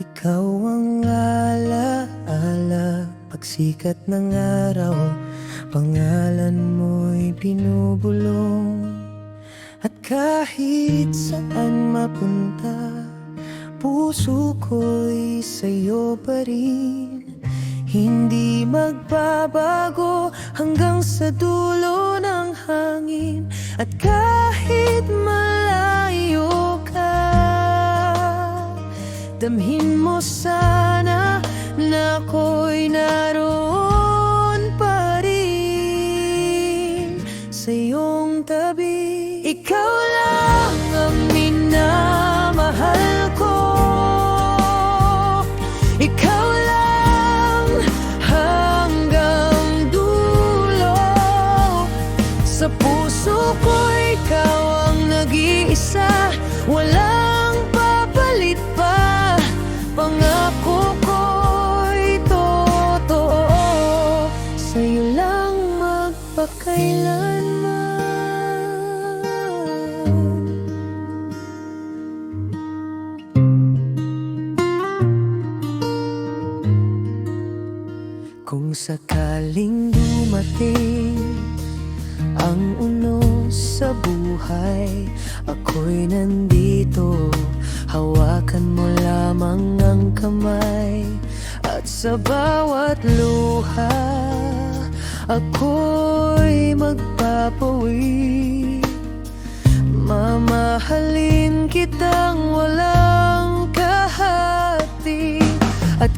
Ikaw ang alaala, pagsikat ng araw, pangalan mo'y binubulong. At kahit saan mapunta, puso ko'y sa'yo pa rin. Hindi magbabago hanggang sa dulo ng hangin. At kahit malayo ka, damhin mo sana na ako'y naroon pa rin sa iyong tabi. Ikaw lang ang minamahal ko, ikaw lang hanggang dulo. Sa puso ko ikaw ang nag-iisa, walang papalit pa. Pangako ko'y totoo, sa'yo lang magpakailanman. Kung sakaling dumating ang unos sa buhay, ako'y nandito. Hawakan mo lamang ang kamay, at sa bawat luha ako'y magpapawi. Mamahalin kitang walang kahati, at